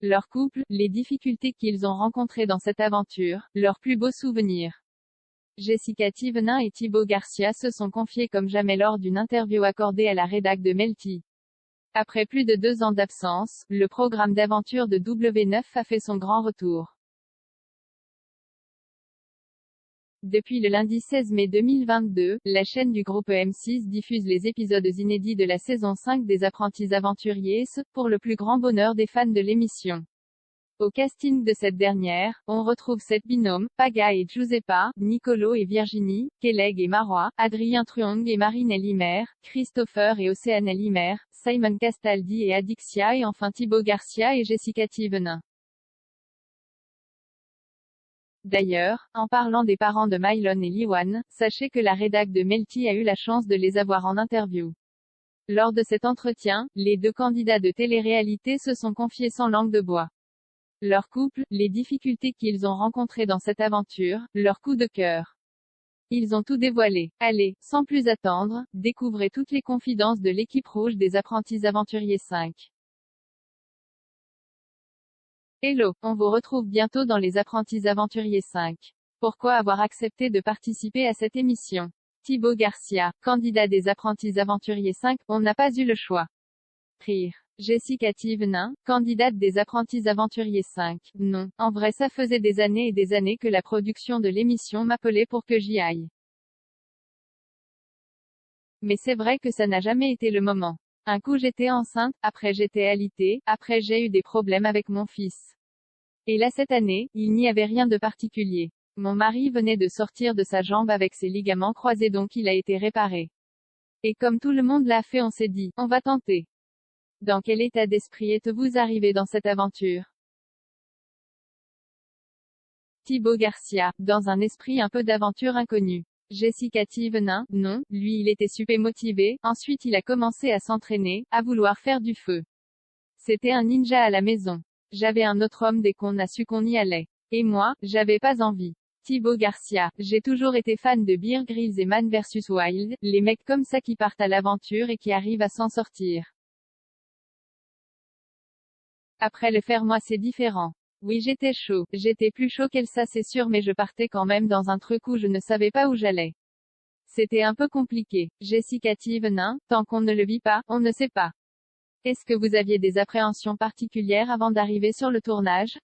leur couple, les difficultés qu'ils ont rencontrées dans cette aventure, leurs plus beaux souvenirs. Jessica Thévenin et Thibaut Garcia se sont confiés comme jamais lors d'une interview accordée à la rédac de Melty. Après plus de 2 ans d'absence, le programme d'aventure de W9 a fait son grand retour. Depuis le lundi 16 mai 2022, la chaîne du groupe M6 diffuse les épisodes inédits de la saison 5 des Apprentis Aventuriers, pour le plus grand bonheur des fans de l'émission. Au casting de cette dernière, on retrouve 7 binômes, Paga et Giuseppa, Nicolo et Virginie, Keleg et Marois, Adrien Truong et Marine Limer, Christopher et Océane Limer, Simon Castaldi et Adixia et enfin Thibaut Garcia et Jessica Thévenin. D'ailleurs, en parlant des parents de Mylon et Liwan, sachez que la rédac de Melty a eu la chance de les avoir en interview. Lors de cet entretien, les 2 candidats de télé-réalité se sont confiés sans langue de bois. Leur couple, les difficultés qu'ils ont rencontrées dans cette aventure, leur coup de cœur. Ils ont tout dévoilé. Allez, sans plus attendre, découvrez toutes les confidences de l'équipe rouge des Apprentis Aventuriers 5. Hello, on vous retrouve bientôt dans les Apprentis Aventuriers 5. Pourquoi avoir accepté de participer à cette émission? Thibaut Garcia, candidat des Apprentis Aventuriers 5, on n'a pas eu le choix. Rire. Jessica Thévenin, candidate des Apprentis Aventuriers 5. Non, en vrai ça faisait des années et des années que la production de l'émission m'appelait pour que j'y aille. Mais c'est vrai que ça n'a jamais été le moment. Un coup j'étais enceinte, après j'étais alitée, après j'ai eu des problèmes avec mon fils. Et là cette année, il n'y avait rien de particulier. Mon mari venait de sortir de sa jambe avec ses ligaments croisés donc il a été réparé. Et comme tout le monde l'a fait on s'est dit, on va tenter. Dans quel état d'esprit êtes-vous arrivé dans cette aventure? Thibaut Garcia, dans un esprit un peu d'aventure inconnue. Jessica Thévenin, non, lui il était super motivé, ensuite il a commencé à s'entraîner, à vouloir faire du feu. C'était un ninja à la maison. J'avais un autre homme dès qu'on a su qu'on y allait. Et moi, j'avais pas envie. Thibaut Garcia, j'ai toujours été fan de Bear Grylls et Man vs Wild, les mecs comme ça qui partent à l'aventure et qui arrivent à s'en sortir. Après le faire moi c'est différent. Oui j'étais chaud, j'étais plus chaud qu'elle ça c'est sûr mais je partais quand même dans un truc où je ne savais pas où j'allais. C'était un peu compliqué. Jessica Thévenin, tant qu'on ne le vit pas, on ne sait pas. Est-ce que vous aviez des appréhensions particulières avant d'arriver sur le tournage?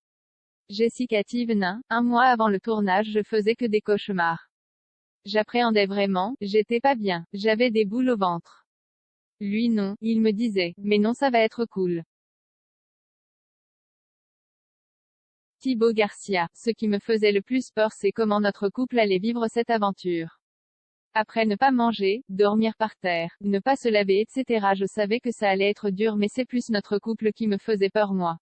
Jessica Thévenin, 1 mois avant le tournage je faisais que des cauchemars. J'appréhendais vraiment, j'étais pas bien, j'avais des boules au ventre. Lui non, il me disait, mais non ça va être cool. Thibaut Garcia, ce qui me faisait le plus peur c'est comment notre couple allait vivre cette aventure. Après ne pas manger, dormir par terre, ne pas se laver etc. Je savais que ça allait être dur mais c'est plus notre couple qui me faisait peur moi.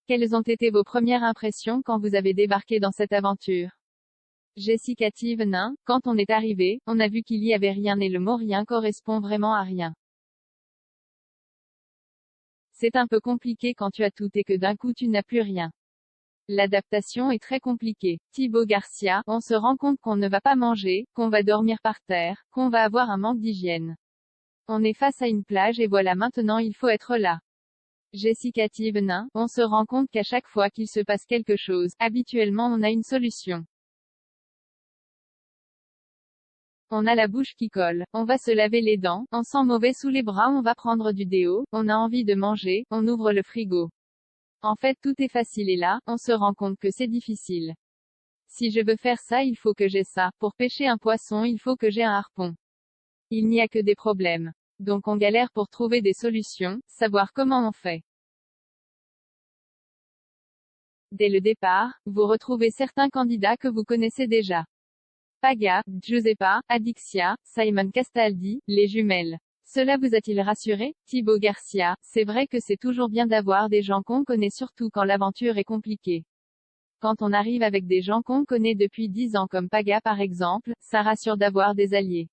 Quelles ont été vos premières impressions quand vous avez débarqué dans cette aventure? Jessica Thévenin, quand on est arrivé, on a vu qu'il y avait rien et le mot rien correspond vraiment à rien. C'est un peu compliqué quand tu as tout et que d'un coup tu n'as plus rien. L'adaptation est très compliquée. Thibaut Garcia, on se rend compte qu'on ne va pas manger, qu'on va dormir par terre, qu'on va avoir un manque d'hygiène. On est face à une plage et voilà maintenant il faut être là. Jessica Thévenin, on se rend compte qu'à chaque fois qu'il se passe quelque chose, habituellement on a une solution. On a la bouche qui colle, on va se laver les dents, on sent mauvais sous les bras on va prendre du déo, on a envie de manger, on ouvre le frigo. En fait tout est facile et là, on se rend compte que c'est difficile. Si je veux faire ça il faut que j'ai ça, pour pêcher un poisson il faut que j'ai un harpon. Il n'y a que des problèmes. Donc on galère pour trouver des solutions, savoir comment on fait. Dès le départ, vous retrouvez certains candidats que vous connaissez déjà. Paga, Giuseppa, Adixia, Simon Castaldi, les jumelles. Cela vous a-t-il rassuré? Thibaut Garcia, c'est vrai que c'est toujours bien d'avoir des gens qu'on connaît surtout quand l'aventure est compliquée. Quand on arrive avec des gens qu'on connaît depuis 10 ans comme Paga par exemple, ça rassure d'avoir des alliés.